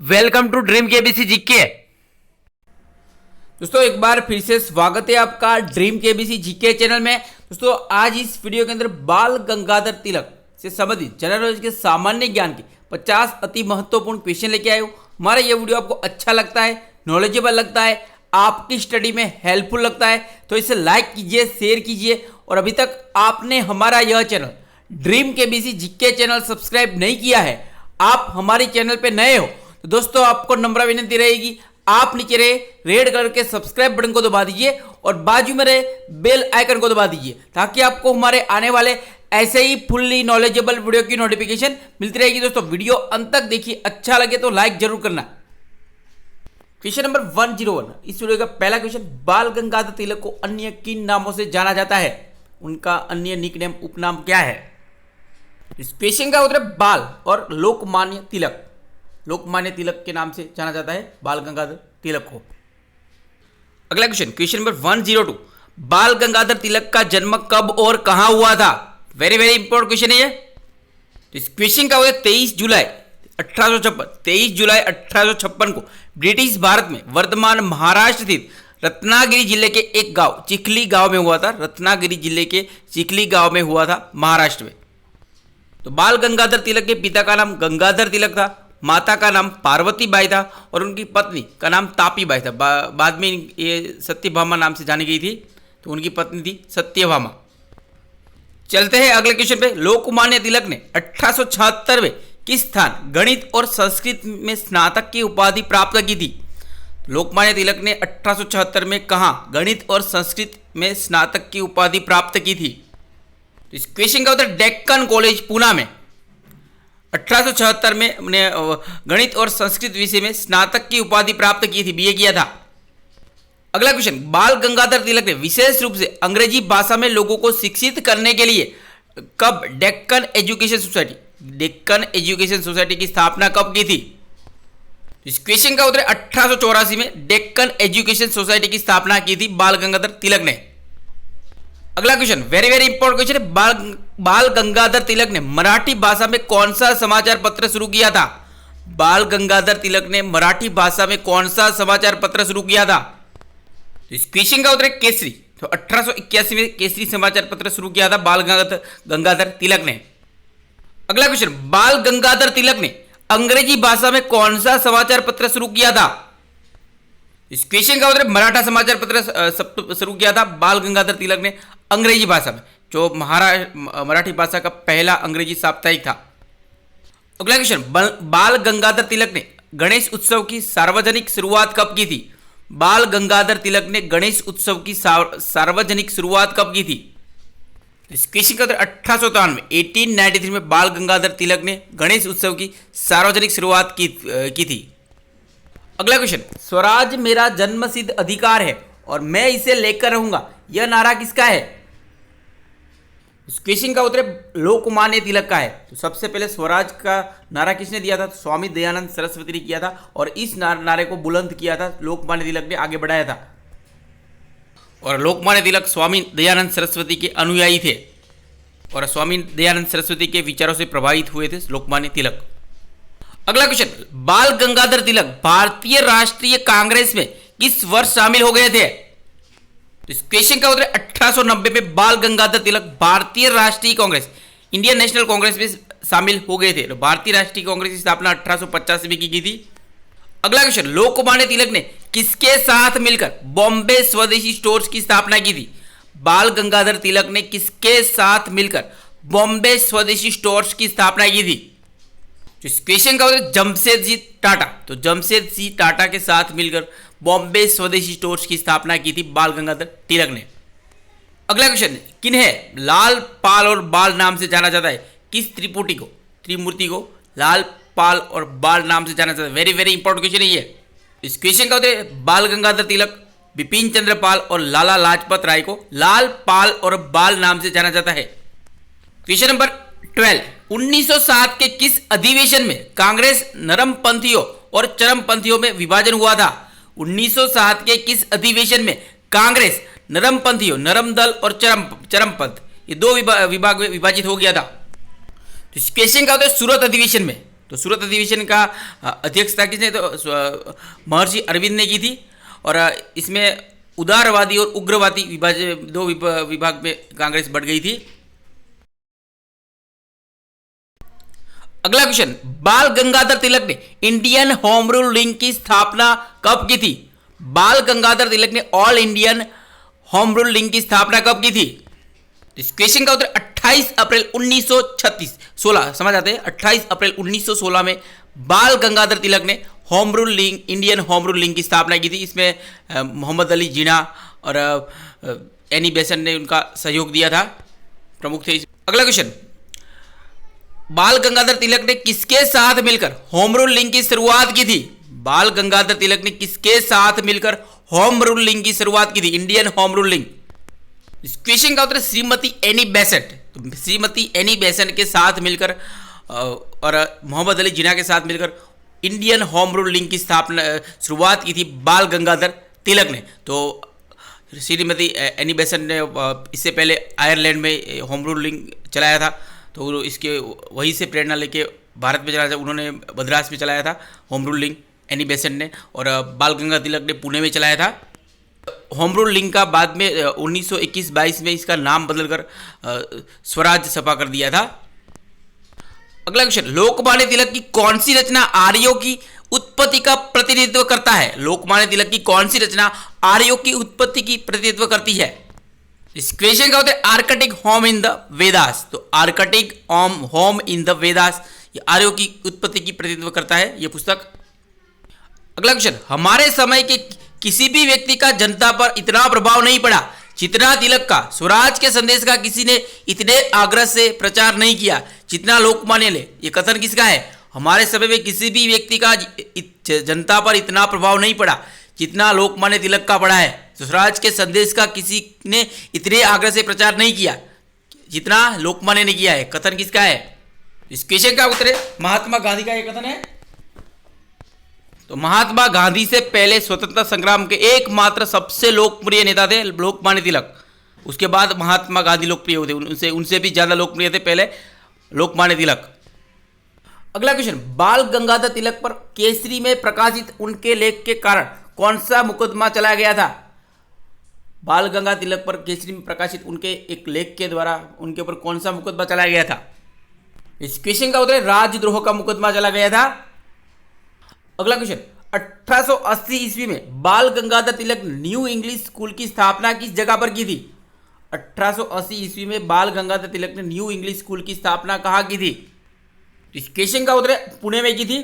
Welcome to dream KBC GK. दोस्तों एक बार फिर से स्वागत है आपका ड्रीम केबीसी जीके चैनल में। दोस्तों आज इस वीडियो के अंदर बाल गंगाधर तिलक से संबंधित जनरल नॉलेज के सामान्य ज्ञान के 50 अति महत्वपूर्ण क्वेश्चन लेके आए हूँ। हमारा ये वीडियो आपको अच्छा लगता है, नॉलेजेबल लगता है, आपकी स्टडी में हेल्पफुल लगता है तो इसे लाइक कीजिए, शेयर कीजिए। और अभी तक आपने हमारा यह channel dream KBC GK channel subscribe नहीं किया है, आप हमारे चैनल पे नए हो तो दोस्तों आपको नम्र विनती रहेगी, आप नीचे रहे रेड कलर के सब्सक्राइब बटन को दबा दीजिए और बाजू में रहे बेल आइकन को दबा दीजिए ताकि आपको हमारे आने वाले ऐसे ही फुल्ली नॉलेजेबल वीडियो की नोटिफिकेशन मिलती रहेगी। दोस्तों वीडियो अंत तक देखिए, अच्छा लगे तो लाइक जरूर करना। क्वेश्चन नंबर 101, इस वीडियो का पहला क्वेश्चन, बाल गंगाधर तिलक को अन्य किन नामों से जाना जाता है, उनका अन्य निकनेम उपनाम क्या है। इस क्वेश्चन का उत्तर बाल और लोकमान्य तिलक, लोकमान्य तिलक के नाम से जाना जाता है बाल गंगाधर तिलक को। अगला क्वेश्चन, क्वेश्चन नंबर 102, बाल गंगाधर तिलक का जन्म कब और कहां हुआ था। वेरी वेरी इंपॉर्टेंट क्वेश्चन है ये। इस क्वेश्चन का उत्तर 23 जुलाई 1856 को ब्रिटिश भारत में वर्तमान महाराष्ट्र स्थित रत्नागिरी जिले के एक गांव चिखली गांव में हुआ था। रत्नागिरी जिले के चिखली गांव में हुआ था, महाराष्ट्र में। तो बाल गंगाधर तिलक के पिता का नाम गंगाधर तिलक था, माता का नाम पार्वती बाई था और उनकी पत्नी का नाम तापी बाई था। बाद में ये सत्यभामा नाम से जानी गई थी, तो उनकी पत्नी थी सत्यभामा। चलते हैं अगले क्वेश्चन पे। लोकमान्य तिलक ने 1876 में किस स्थान गणित और संस्कृत में स्नातक की उपाधि प्राप्त की थी। लोकमान्य तिलक ने 1876 में कहाँ गणित और संस्कृत में स्नातक की उपाधि प्राप्त की थी। तो इस क्वेश्चन का उत्तर डेक्कन कॉलेज पूना में 1876 में गणित और संस्कृत विषय में स्नातक की उपाधि प्राप्त की थी, बीए किया था। अगला क्वेश्चन, बाल गंगाधर तिलक ने विशेष रूप से अंग्रेजी भाषा में लोगों को शिक्षित करने के लिए कब डेक्कन एजुकेशन सोसाइटी की स्थापना कब की थी। इस क्वेश्चन का उत्तर 1884 में डेक्कन एजुकेशन सोसाइटी की स्थापना की थी बाल गंगाधर तिलक ने। अगला question very very important question है, बाल गंगाधर तिलक ने मराठी भाषा में कौन सा समाचार पत्र शुरू किया था। बाल गंगाधर तिलक ने मराठी भाषा में कौन सा समाचार पत्र शुरू किया था। तो इस क्वेश्चन का उत्तर है केसरी। तो 1881 में केसरी समाचार पत्र शुरू किया था बाल गंगाधर तिलक ने। अगला क्वेश्चन, बाल गंगाधर तिलक ने अंग्रेजी भाषा में कौन सा समाचार पत्र शुरू किया था। इस क्वेश्चन का उत्तर मराठा समाचार पत्र शुरू किया था बाल गंगाधर तिलक ने अंग्रेजी भाषा में, जो मराठी भाषा का पहला अंग्रेजी साप्ताहिक था। अगला क्वेश्चन, बाल गंगाधर तिलक ने गणेश उत्सव की सार्वजनिक शुरुआत कब की थी। बाल गंगाधर तिलक ने गणेश उत्सव की सार्वजनिक शुरुआत कब की थी। इस क्वेश्चन का उत्तर 1893 में बाल गंगाधर तिलक ने गणेश उत्सव की सार्वजनिक शुरुआत की थी। अगला क्वेश्चन, स्वराज मेरा जन्मसिद्ध अधिकार है और मैं इसे लेकर रहूंगा, यह नारा किसका है। इस क्वेश्चन का उत्तर लोकमान्य तिलक का है। तो सबसे पहले स्वराज का नारा किसने दिया था, स्वामी दयानंद सरस्वती ने किया था और इस नारे को बुलंद किया था लोकमान्य तिलक ने, आगे बढ़ाया था। और लोकमान्य तिलक स्वामी दयानंद सरस्वती के अनुयायी थे और स्वामी दयानंद सरस्वती के विचारों से प्रभावित हुए थे लोकमान्य तिलक। अगला क्वेश्चन, बाल गंगाधर तिलक भारतीय राष्ट्रीय कांग्रेस में किस वर्ष शामिल हो गए थे। तो इस क्वेश्चन का उत्तर 1890 में बाल गंगाधर तिलक भारतीय राष्ट्रीय कांग्रेस, इंडियन नेशनल कांग्रेस में शामिल हो गए थे। तो भारतीय राष्ट्रीय कांग्रेस की स्थापना 1885 में की गई थी। अगला क्वेश्चन, लोकमान्य तिलक ने किसके साथ मिलकर बॉम्बे स्वदेशी स्टोर्स की स्थापना की थी। बाल गंगाधर तिलक ने किसके साथ मिलकर बॉम्बे स्वदेशी स्टोर्स की स्थापना की थी। इस क्वेश्चन का उत्तर जमशेदजी टाटा। तो जमशेदजी टाटा के साथ मिलकर बॉम्बे स्वदेशी स्टोर्स की स्थापना की थी बाल गंगाधर तिलक ने। अगला क्वेश्चन, किन्हें लाल पाल और बाल नाम से जाना जाता है। किस त्रिमूर्ति को लाल पाल और बाल नाम से जाना जाता है। वेरी वेरी इंपॉर्टेंट क्वेश्चन है ये। इस क्वेश्चन का उत्तर बाल गंगाधर तिलक, बिपिन चंद्र पाल और लाला लाजपत राय को लाल पाल और बाल नाम से जाना जाता है। क्वेश्चन नंबर 12, 1907 के किस अधिवेशन में कांग्रेस नरमपंथियों और चरमपंथियों में विभाजन हुआ था। 1907 के किस अधिवेशन में कांग्रेस नरमपंथियों, नरम दल और चरमपंथ, ये दो विभाग में विभाजित हो गया था। तो इस क्वेश्चन का उत्तर सूरत अधिवेशन में तो सूरत अधिवेशन का अध्यक्षता किसने, तो महर्षि अरविंद ने की थी। और इसमें उदारवादी और उग्रवादी दो विभाग में कांग्रेस बढ़ गई थी। अगला क्वेश्चन, बाल गंगाधर तिलक ने इंडियन होम रूल लीग की स्थापना कब की थी? बाल गंगाधर तिलक ने all Indian home rule league की स्थापना कब की थी? इस क्वेश्चन का उत्तर 28 अप्रैल 1916 समझ आते हैं। 28 अप्रैल 1916 में बाल गंगाधर तिलक ने home rule league, Indian home rule league की स्थापना की थी। इसमें मोहम्मद अली जिन्ना और एनी बेसेंट ने उनका सहयोग दिया था, प्रमुख थे। अगला क्वेश्चन, बाल गंगाधर तिलक ने किसके साथ मिलकर होम रूल लीग की शुरुआत की थी? बाल गंगाधर तिलक ने किसके साथ मिलकर होम रूल लीग की शुरुआत की थी, इंडियन होम रूल लीग? इस क्वेश्चन का उत्तर श्रीमती एनी बेसेंट। तो श्रीमती एनी बेसेंट के साथ मिलकर और मोहम्मद अली जिन्ना के साथ मिलकर इंडियन होम रूल लीग की स्थापना शुरुआत की थी बाल गंगाधर तिलक ने। तो श्रीमती एनी बेसेंट ने इससे पहले आयरलैंड में होम रूल लीग चलाया था, तो इसके वहीं से प्रेरणा लेके भारत में चलाया था। उन्होंने मद्रास में चलाया था home rule league Annie Besant ने, और बाल गंगाधर तिलक ने पुणे में चलाया था होम रूल लीग का। बाद में 1921-22 में इसका नाम बदलकर स्वराज सपा कर दिया था। अगला क्वेश्चन, लोकमान्य तिलक की कौन सी रचना आर्यों की उत्पत्ति का प्रतिनिधित्व करता है? लोकमान्य तिलक की कौन सी रचना आर्यों की उत्पत्ति की प्रतिनिधित्व करती है? इस क्वेश्चन का उत्तर Arctic home in the Vedas. तो Arctic home in the Vedas ये आर्यों की उत्पत्ति की प्रतिनिधित्व करता है ये पुस्तक। अगला क्वेश्चन, हमारे समय के किसी भी व्यक्ति का जनता पर इतना प्रभाव नहीं पड़ा जितना तिलक का। स्वराज के संदेश का किसी ने इतने आग्रह से प्रचार नहीं किया जितना लोकमान्य ने। यह कथन किसका है? हमारे समय में किसी भी व्यक्ति का जनता पर इतना प्रभाव नहीं पड़ा जितना लोकमान्य तिलक का पड़ा है। स्वराज के संदेश का किसी ने इतने आग्रह से प्रचार नहीं किया जितना लोकमान्य ने किया है। कथन किसका है? इस क्वेश्चन का उत्तर है महात्मा गांधी का यह कथन है। तो महात्मा गांधी से पहले स्वतंत्रता संग्राम के एकमात्र सबसे लोकप्रिय नेता थे लोकमान्य तिलक। उसके बाद महात्मा गांधी लोकप्रिय होते, उनसे भी ज्यादा लोकप्रिय थे पहले लोकमान्य तिलक। अगला क्वेश्चन, बाल गंगाधर तिलक पर केसरी में प्रकाशित उनके लेख के कारण कौन सा मुकदमा चलाया गया था? बाल गंगाधर तिलक पर केसरी में प्रकाशित उनके एक लेख के द्वारा उनके ऊपर कौन सा मुकदमा चलाया गया था? इस क्वेश्चन का उत्तर है राजद्रोह का मुकदमा चला गया था। अगला क्वेश्चन, 1880 ईस्वी में बाल Gangadhar Tilak new English school की स्थापना किस जगह पर की थी? 1880 ईस्वी में बाल गंगाधर तिलक ने न्यू इंग्लिश स्कूल की स्थापना कहाँ की थी? इस क्वेश्चन का उत्तर है पुणे में की थी।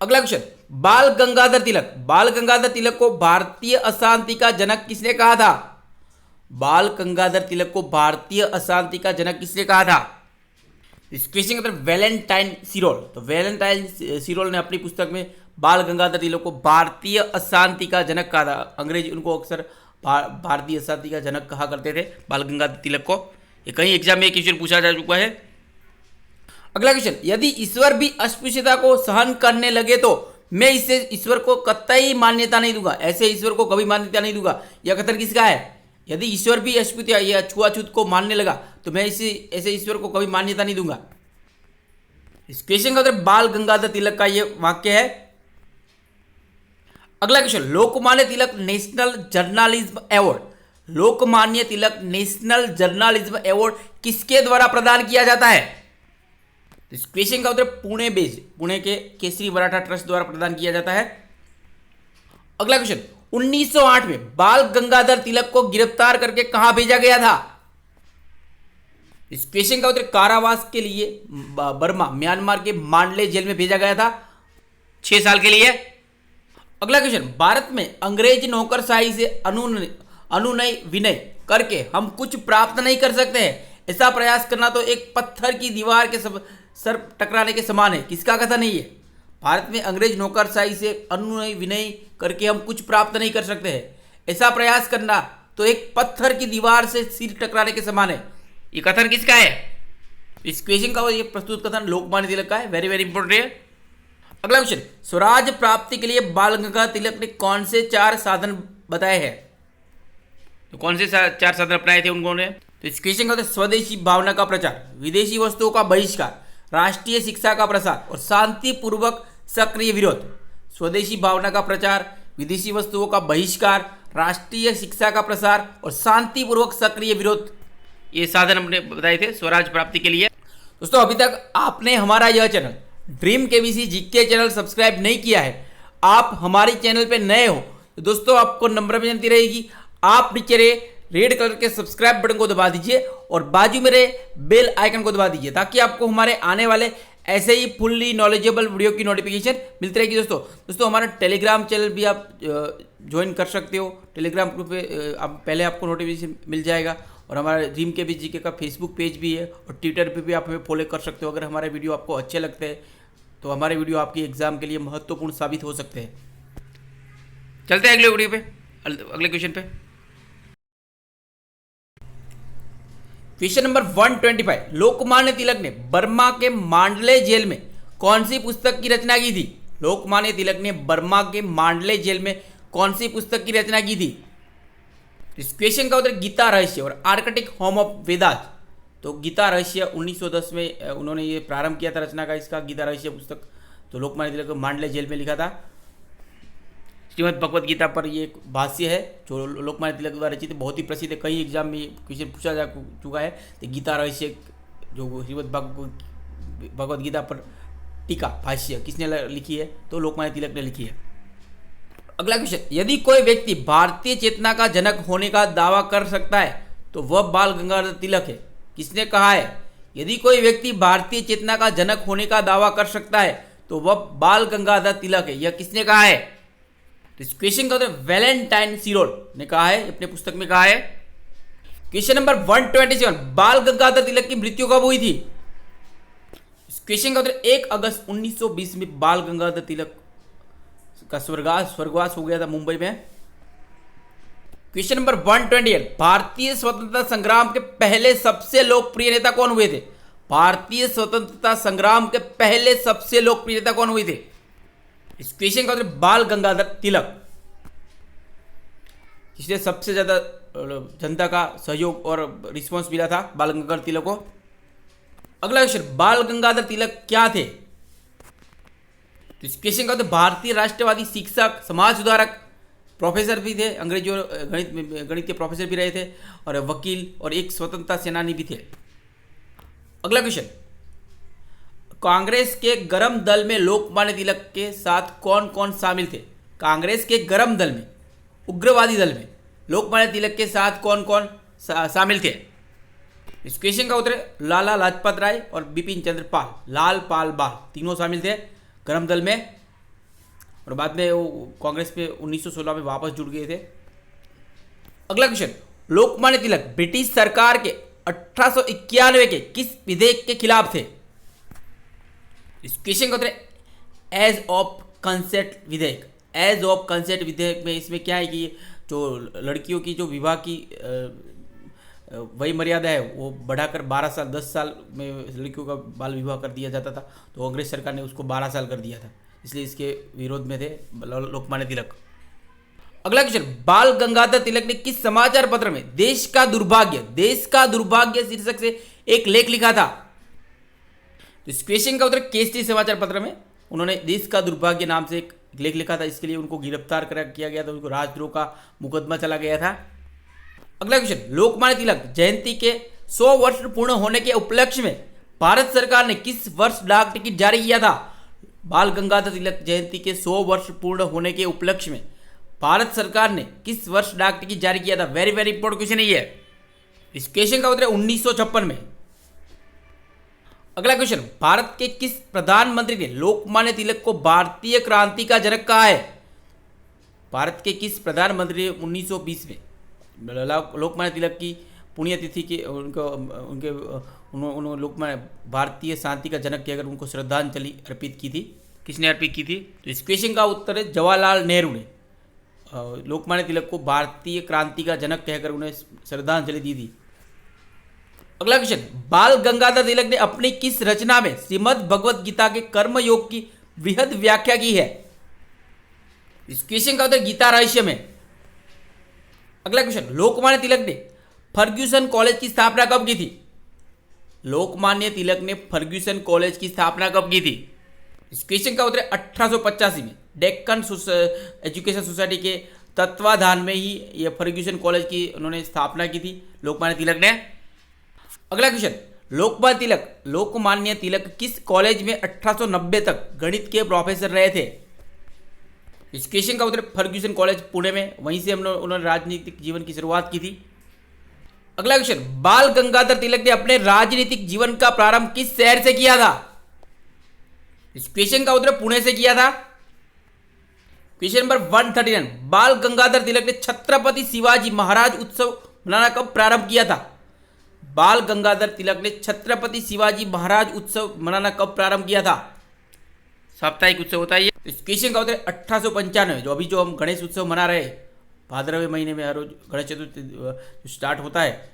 अगला क्वेश्चन, बाल गंगाधर तिलक को भारतीय अशांति का जनक किसने कहा था? बाल गंगाधर तिलक को भारतीय अशांति का जनक किसने कहा था? इस क्वेश्चन का उत्तर वैलेंटाइन सिरोल। तो वैलेंटाइन सिरोल ने अपनी पुस्तक में बाल गंगाधर तिलक को भारतीय अशांति का जनक कहा था। अंग्रेज उनको अक्सर भारतीय अशांति का जनक कहा करते थे बाल गंगाधर तिलक को। ये कई एग्जाम में क्वेश्चन पूछा जा चुका है। अगला क्वेश्चन, यदि ईश्वर भी अस्पृश्यता को सहन करने लगे तो मैं इसे ईश्वर को कतई मान्यता नहीं दूंगा। ऐसे ईश्वर को कभी मान्यता नहीं दूंगा। यह कथन किसका है? यदि ईश्वर भी अस्पृश्यता या छुआछूत को मानने लगा तो मैं ऐसे ईश्वर को कभी मान्यता नहीं दूंगा। इस क्वेश्चन का उत्तर बाल गंगाधर तिलक का यह वाक्य है। अगला question, Lokmanya Tilak national journalism award, Lokmanya Tilak national journalism award किसके द्वारा प्रदान किया जाता है? इस क्वेश्चन का उत्तर पुणे के केसरी मराठा ट्रस्ट द्वारा प्रदान किया जाता है। अगला क्वेश्चन, 1908 में बाल गंगाधर तिलक को गिरफ्तार करके कहां भेजा गया था? इस क्वेश्चन का उत्तर कारावास के लिए बर्मा म्यांमार के मांडले जेल में भेजा गया था 6 साल के लिए। अगला क्वेश्चन, भारत में अंग्रेज नौकरशाही से अनुनय विनय करके हम कुछ प्राप्त नहीं कर सकते हैं। ऐसा प्रयास करना तो एक पत्थर की दीवार के सर टकराने के समान है। किसका कथन है ये? भारत में अंग्रेज नौकरशाही से अनुनय विनय करके हम कुछ प्राप्त नहीं कर सकते हैं। ऐसा प्रयास करना तो एक पत्थर की दीवार से सिर टकराने के समान है। ये कथन किसका है? इस क्वेश्चन का ये प्रस्तुत कथन लोकमान्य तिलक का है। वेरी वेरी इंपॉर्टेंट है। अगला क्वेश्चन, स्वराज प्राप्ति के लिए बाल गंगाधर तिलक ने कौन से 4 साधन बताए हैं? तो कौन से 4 साधन अपनाए थे उन्होंने? तो इस क्वेश्चन का स्वदेशी भावना का प्रचार, विदेशी वस्तुओं का बहिष्कार, राष्ट्रीय शिक्षा का प्रसार और शांतिपूर्वक सक्रिय विरोध, स्वदेशी भावना का प्रचार, विदेशी वस्तुओं का बहिष्कार, राष्ट्रीय शिक्षा का प्रसार और शांतिपूर्वक सक्रिय विरोध, ये साधन हमने बताए थे स्वराज प्राप्ति के लिए। दोस्तों अभी तक आपने हमारा यह channel dream KBC GK channel subscribe नहीं किया है, आप हमारे चैनल पे नए हो तो दोस्तों आपको नंबर विनती रहेगी, आप नीचे रेड कलर के सब्सक्राइब बटन को दबा दीजिए और बाजू में बेल आइकन को दबा दीजिए ताकि आपको हमारे आने वाले ऐसे ही फुल्ली नॉलेजेबल वीडियो की नोटिफिकेशन मिलती रहेगी। दोस्तों हमारा टेलीग्राम चैनल भी आप ज्वाइन कर सकते हो, टेलीग्राम ग्रुप पे आप पहले आपको नोटिफिकेशन मिल जाएगा और हमारा ड्रीम केबीसी जीके का फेसबुक पेज भी है और ट्विटर पे भी आप हमें फॉलो कर सकते हो। अगर हमारे वीडियो आपको अच्छे लगते हैं तो हमारे वीडियो आपकी एग्जाम के लिए महत्वपूर्ण साबित हो सकते हैं। चलते हैं अगले वीडियो पे, अगले क्वेश्चन पे। क्वेश्चन नंबर 125, लोकमान्य तिलक ने बर्मा के मांडले जेल में कौन सी पुस्तक की रचना की थी? लोकमान्य तिलक ने बर्मा के मांडले जेल में कौन सी पुस्तक की रचना की थी? इस क्वेश्चन का उत्तर गीता रहस्य और आर्कटिक होम ऑफ वेदास। तो गीता रहस्य 1910 में उन्होंने ये प्रारंभ किया था रचना का, इसका गीता रहस्य पुस्तक तो लोकमान्य तिलक मांडले जेल में लिखा था। श्रीमद् भगवद गीता पर ये एक भाष्य है जो लोकमान्य तिलक द्वारा रचित, बहुत ही प्रसिद्ध है, कई एग्जाम में क्वेश्चन पूछा जा चुका है। तो गीता रहस्य जो श्रीमद् भगवद गीता पर टीका भाष्य किसने लिखी है? तो लोकमान्य तिलक ने लिखी है। अगला क्वेश्चन, यदि कोई व्यक्ति भारतीय चेतना का जनक होने का दावा कर सकता है तो वह बाल गंगाधर तिलक है। किसने कहा है? यदि कोई व्यक्ति भारतीय चेतना का जनक होने का दावा कर सकता है तो वह बाल गंगाधर तिलक है। यह किसने कहा है? तो इस क्वेश्चन का उत्तर वैलेंटाइन सिरोल ने कहा है, अपने पुस्तक में कहा है। क्वेश्चन नंबर 127, बाल गंगाधर तिलक की मृत्यु कब हुई थी? इस क्वेश्चन का उत्तर 1 अगस्त 1920 में बाल गंगाधर तिलक का स्वर्गवास हो गया था मुंबई में। क्वेश्चन नंबर 128, भारतीय स्वतंत्रता संग्राम के पहले सबसे लोकप्रिय नेता कौन हुए थे? भारतीय स्वतंत्रता संग्राम के पहले सबसे लोकप्रिय नेता कौन हुए थे? इस क्वेश्चन का उत्तर बाल गंगाधर तिलक, जिसने सबसे ज्यादा जनता का सहयोग और रिस्पांस मिला था बाल गंगाधर तिलक को। अगला क्वेश्चन, बाल गंगाधर तिलक क्या थे? तो इस क्वेश्चन का उत्तर भारतीय राष्ट्रवादी शिक्षक, समाज सुधारक, प्रोफेसर भी थे, अंग्रेजी और गणित के प्रोफेसर भी रहे थे और वकील और एक स्वतंत्रता सेनानी भी थे। अगला क्वेश्चन, कांग्रेस के गरम दल में लोकमान्य तिलक के साथ कौन कौन शामिल थे? कांग्रेस के गरम दल में, उग्रवादी दल में लोकमान्य तिलक के साथ कौन कौन शामिल थे? इस क्वेश्चन का उत्तर लाला लाजपत राय और बिपिन चंद्र पाल, लाल पाल बाल, तीनों शामिल थे गरम दल में और बाद में वो कांग्रेस में 1916 में वापस जुड़ गए थे। अगला क्वेश्चन, लोकमान्य तिलक ब्रिटिश सरकार के 1891 के किस विधेयक के खिलाफ थे? इस क्वेश्चन का उत्तर एज ऑफ कंसेंट विधेयक। एज ऑफ कंसेंट विधेयक में इसमें क्या है कि जो लड़कियों की जो विवाह की वही मर्यादा है वो बढ़ाकर 12 साल 10 साल में लड़कियों का बाल विवाह कर दिया जाता था, तो अंग्रेज सरकार ने उसको 12 साल कर दिया था, इसलिए इसके विरोध में थे लोकमान्य तिलक। अगला क्वेश्चन, बाल गंगाधर तिलक ने किस समाचार पत्र में देश का दुर्भाग्य शीर्षक से एक लेख लिखा था? तो इस क्वेश्चन का उत्तर केसरी समाचार पत्र में उन्होंने देश का दुर्भाग्य नाम से एक लेख लिखा था, इसके लिए उनको गिरफ्तार किया गया था, उनको राजद्रोह का मुकदमा चला गया था। अगला क्वेश्चन, लोकमान्य तिलक जयंती के 100 वर्ष पूर्ण होने के उपलक्ष्य में भारत सरकार ने किस वर्ष डाक टिकट जारी किया था? बाल गंगाधर तिलक जयंती के 100 वर्ष पूर्ण होने के उपलक्ष्य में भारत सरकार ने किस वर्ष डाक टिकट जारी किया था? वेरी वेरी इंपॉर्टेंट क्वेश्चन है ये। इस क्वेश्चन का उत्तर है 1956 में। अगला क्वेश्चन, भारत के किस प्रधानमंत्री ने लोकमान्य तिलक को भारतीय क्रांति का जनक कहा है? भारत के किस प्रधानमंत्री ने 1920 में लोकमान्य तिलक की पुण्यतिथि के उन्होंने लोकमान्य भारतीय शांति का जनक कहकर उनको श्रद्धांजलि अर्पित की थी? किसने अर्पित की थी? तो इस क्वेश्चन का उत्तर है जवाहरलाल नेहरू ने लोकमान्य तिलक को भारतीय क्रांति का जनक कहकर उन्हें श्रद्धांजलि दी थी। अगला क्वेश्चन, बाल गंगाधर तिलक ने अपनी किस रचना में श्रीमद् भगवद गीता के कर्म योग की वृहद व्याख्या की है? इस क्वेश्चन का उत्तर गीता रहस्य में। अगला क्वेश्चन, लोकमान्य तिलक ने फर्ग्यूसन कॉलेज की स्थापना कब की थी? लोकमान्य तिलक ने फर्ग्यूसन कॉलेज की स्थापना कब की थी? इस क्वेश्चन का उत्तर 1885 में डेक्कन एजुकेशन सोसाइटी के तत्वाधान में ही यह फर्ग्यूसन कॉलेज की उन्होंने स्थापना की थी लोकमान्य तिलक ने। अगला क्वेश्चन, लोकमान्य तिलक किस कॉलेज में 1890 तक गणित के प्रोफेसर रहे थे? इस क्वेश्चन का उत्तर फर्ग्यूसन कॉलेज पुणे में, वहीं से उन्होंने राजनीतिक जीवन की शुरुआत की थी। अगला क्वेश्चन, बाल गंगाधर तिलक ने अपने राजनीतिक जीवन का प्रारंभ किस शहर से किया था? इस क्वेश्चन का उत्तर पुणे से किया था। क्वेश्चन नंबर 139, बाल गंगाधर तिलक ने छत्रपति शिवाजी महाराज उत्सव मनाना कब प्रारंभ किया था? बाल गंगाधर तिलक ने छत्रपति शिवाजी महाराज उत्सव मनाना कब प्रारंभ किया था? साप्ताहिक उत्सव होता है ये। इस क्वेश्चन का उत्तर 1895, जो हम गणेश उत्सव मना रहे हैं भाद्रवे महीने में, हर रोज गणेश चतुर्थी स्टार्ट होता है,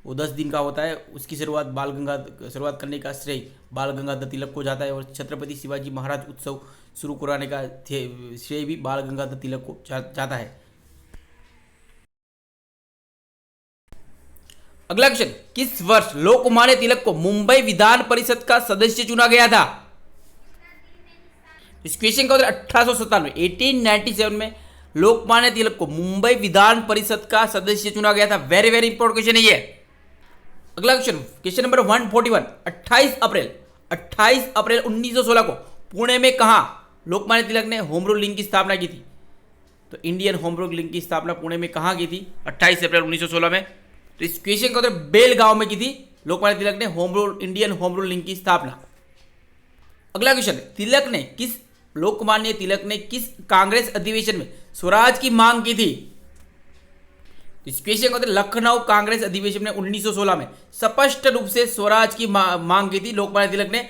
वो 10 दिन का होता है। उसकी शुरुआत करने का श्रेय बाल गंगाधर तिलक को जाता है और छत्रपति शिवाजी महाराज उत्सव शुरू कराने का श्रेय भी बाल गंगाधर तिलक को जाता है। अगला क्वेश्चन, किस वर्ष लोकमान्य तिलक को मुंबई विधान परिषद का सदस्य चुना गया था? इस क्वेश्चन का उत्तर 1897 में लोकमान्य तिलक को मुंबई विधान परिषद का सदस्य चुना गया था। वेरी वेरी इंपॉर्टेंट क्वेश्चन है ये। अगला क्वेश्चन नंबर 141, 28 अप्रैल 1916 को पुणे में कहां लोकमान्य तिलक ने होम रूल लीग की स्थापना की थी? तो इंडियन होम रूल लीग की स्थापना पुणे में कहां की थी 28 अप्रैल 1916 में? तो इस क्वेश्चन का उत्तर बेलगांव में की थी लोकमान्य तिलक ने इंडियन होम रूल लीग की स्थापना। अगला क्वेश्चन, लोकमान्य तिलक ने किस कांग्रेस अधिवेशन में स्वराज की मांग की थी? इस क्वेश्चन का उत्तर लखनऊ कांग्रेस अधिवेशन में 1916 में स्पष्ट रूप से स्वराज की मांग की थी। लोकमान्य तिलक ने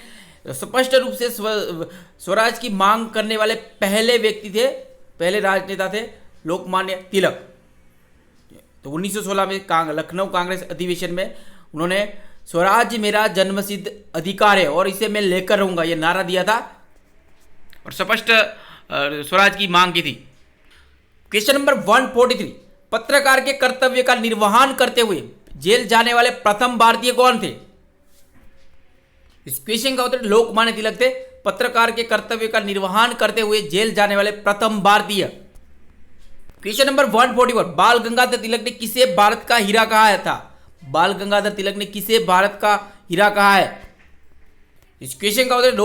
स्पष्ट रूप से स्वराज की मांग करने वाले पहले व्यक्ति थे, पहले राजनेता थे लोकमान्य तिलक। तो 1916 में लखनऊ कांग्रेस अधिवेशन में उन्होंने स्वराज मेरा जन्मसिद्ध अधिकार है और इसे मैं लेकर रहूंगा, यह नारा दिया था और स्पष्ट स्वराज की मांग की थी। क्वेश्चन नंबर 143, पत्रकार के कर्तव्य का निर्वहन करते हुए जेल जाने वाले प्रथम भारतीय कौन थे? इस क्वेश्चन का उत्तर लोकमान्य तिलक थे। पत्रकार के कर्तव्य का निर्वहन करते हुए जेल जाने वाले प्रथम भारतीय। क्वेश्चन नंबर 141, बाल गंगाधर तिलक ने किसे भारत का हीरा कहा था? बाल गंगाधर तिलक ने किसे भारत का हीरा कहा है? इस क्वेश्चन का उत्तर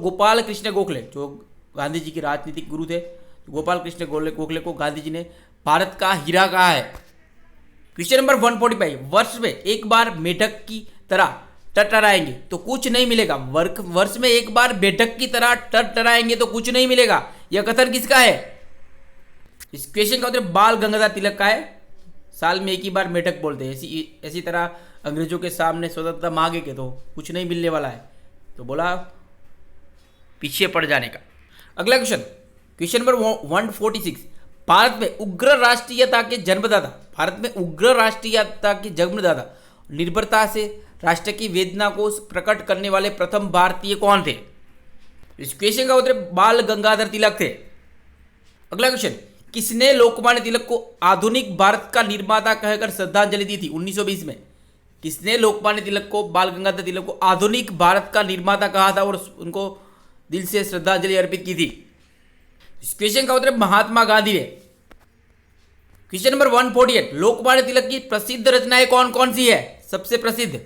गोपाल कृष्ण गोखले, जो गांधी जी के राजनीतिक गुरु थे, गोपाल कृष्ण गोखले को गांधी जी ने भारत का हीरा कहा है। क्वेश्चन नंबर 145, वर्ष में एक बार मेढक की तरह टटराएंगे तो कुछ नहीं मिलेगा। वर्ष में एक बार मेढक की तरह टटराएंगे तो कुछ नहीं मिलेगा, यह कथन किसका है? इस क्वेश्चन का उत्तर बाल गंगाधर तिलक का है। साल में एक ही बार मेढक बोलते हैं, ऐसी तरह अंग्रेजों के सामने स्वतंत्रता मांगे के तो कुछ नहीं मिलने वाला है, तो बोला पीछे पड़ जाने का। अगला क्वेश्चन नंबर 146, भारत में उग्र राष्ट्रीयता के जन्मदाता निर्भरता से राष्ट्र की वेदना को प्रकट करने वाले प्रथम भारतीय कौन थे? इस क्वेश्चन का उत्तर बाल गंगाधर तिलक थे। अगला क्वेश्चन, किसने लोकमान्य तिलक को आधुनिक भारत का निर्माता कहकर श्रद्धांजलि दी थी 1920 में? किसने लोकमान्य तिलक को, बाल गंगाधर तिलक को आधुनिक भारत का निर्माता कहा था और उनको दिल से श्रद्धांजलि अर्पित की थी? इस क्वेश्चन का उत्तर महात्मा गांधी ने। क्वेश्चन नंबर 148, लोकमान्य तिलक की प्रसिद्ध रचनाएं कौन कौन सी है? सबसे प्रसिद्ध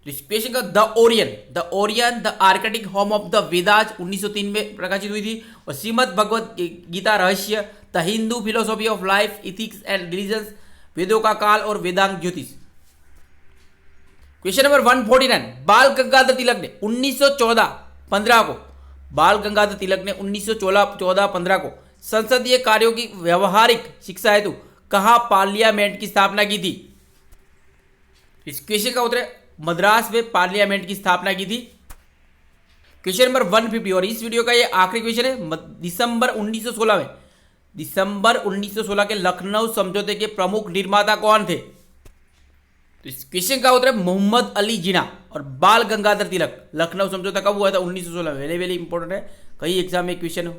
इस क्वेश्चन का the Orion the Arctic home of the Vedas 1903 में प्रकाशित हुई थी, और श्रीमद् भगवत गीता रहस्य, the Hindu philosophy of life, ethics and religion, वेदों का काल और वेदांग ज्योतिष। क्वेश्चन नंबर 149, बाल गंगाधर तिलक ने 1914-15 को बाल गंगाधर तिलक ने 1914-15 को संसदीय कार्यों की व्यवहारिक शिक्षा हेतु कहाँ पार्लियामेंट की स्थापना की थी? इस क्वेश्चन का उत्तर मद्रास में पार्लियामेंट की स्थापना की थी। क्वेश्चन नंबर 150, और इस वीडियो का ये आखिरी क्वेश्चन है। दिसंबर 1916 के लखनऊ समझौते के प्रमुख निर्माता कौन थे? तो इस क्वेश्चन का उत्तर मोहम्मद अली जिन्ना और बाल गंगाधर तिलक। लखनऊ समझौता कब हुआ था? 1916 में। वेरी वेरी इंपॉर्टेंट है, कई एग्जाम में क्वेश्चन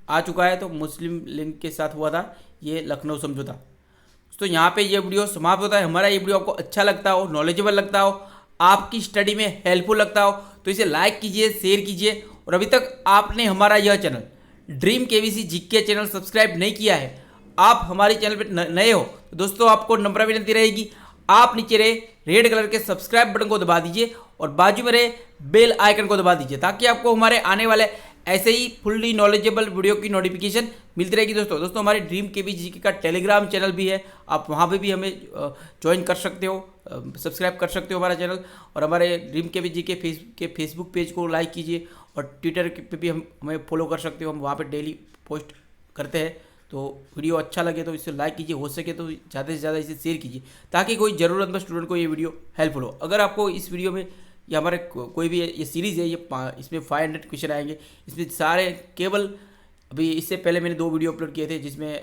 आ चुका है। तो मुस्लिम लीग के साथ हुआ था ये लखनऊ समझौता। तो यहाँ पे ये वीडियो समाप्त होता है। हमारा ये वीडियो आपको अच्छा लगता हो, नॉलेजेबल लगता हो, आपकी स्टडी में हेल्पफुल लगता हो तो इसे लाइक कीजिए, शेयर कीजिए। और अभी तक आपने हमारा यह channel dream KBC GK channel subscribe नहीं किया है, आप हमारे चैनल पर नए हो तो दोस्तों आपको नम्र विनती रहेगी, आप नीचे रहे रेड कलर के सब्सक्राइब बटन को दबा दीजिए और बाजू में रहे बेल आइकन को दबा दीजिए ताकि आपको हमारे आने वाले ऐसे ही फुल्ली नॉलेजेबल वीडियो की नोटिफिकेशन मिलती रहेगी। दोस्तों हमारे ड्रीम केबीसी जीके का टेलीग्राम चैनल भी है, आप वहाँ पे भी हमें ज्वाइन कर सकते हो, सब्सक्राइब कर सकते हो हमारा चैनल। और हमारे ड्रीम केबीसी जीके के फेसबुक पेज को लाइक कीजिए और ट्विटर पे भी हमें फॉलो कर सकते हो, हम वहाँ पर डेली पोस्ट करते हैं। तो वीडियो अच्छा लगे तो इसे लाइक कीजिए, हो सके तो ज़्यादा से ज़्यादा इसे शेयर कीजिए ताकि कोई ज़रूरतमंद स्टूडेंट को ये वीडियो हेल्पफुल हो। अगर आपको इस वीडियो में या हमारे कोई भी ये सीरीज़ है, ये इसमें 500 क्वेश्चन आएंगे, इसमें सारे केवल अभी इससे पहले मैंने 2 वीडियो अपलोड किए थे जिसमें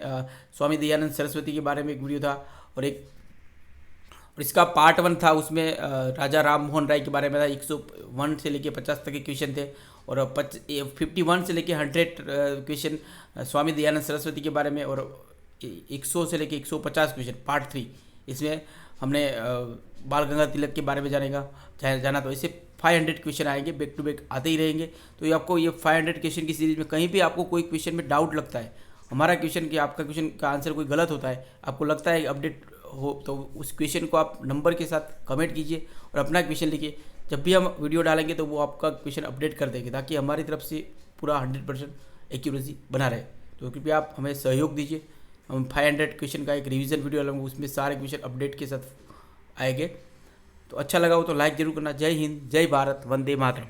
स्वामी दयानंद सरस्वती के बारे में एक वीडियो था और इसका पार्ट 1 था, उसमें राजा राम मोहन राय के बारे में था। 101 से लेके 50 तक के क्वेश्चन थे और 51 से लेके 100 क्वेश्चन स्वामी दयानंद सरस्वती के बारे में और 100 से लेके 150 क्वेश्चन पार्ट 3 इसमें हमने बाल गंगाधर तिलक के बारे में जाना। तो इससे 500 क्वेश्चन आएंगे, बैक टू बैक आते ही रहेंगे। तो ये आपको ये 500 क्वेश्चन की सीरीज में कहीं भी आपको कोई क्वेश्चन में डाउट लगता है, हमारा क्वेश्चन कि आपका क्वेश्चन का आंसर कोई गलत होता है, आपको लगता है अपडेट हो तो उस क्वेश्चन को आप नंबर के साथ कमेंट कीजिए और अपना क्वेश्चन लिखिए। जब भी हम वीडियो डालेंगे तो वो आपका क्वेश्चन अपडेट कर देंगे ताकि हमारी तरफ से पूरा 100% एक्यूरेसी बना रहे। तो कृपया आप हमें सहयोग दीजिए। हम 500 क्वेश्चन का एक रिवीजन वीडियो डालेंगे, उसमें सारे क्वेश्चन अपडेट के साथ आएंगे। तो अच्छा लगा हो तो लाइक जरूर करना। जय हिंद, जय भारत, वंदे मातरम।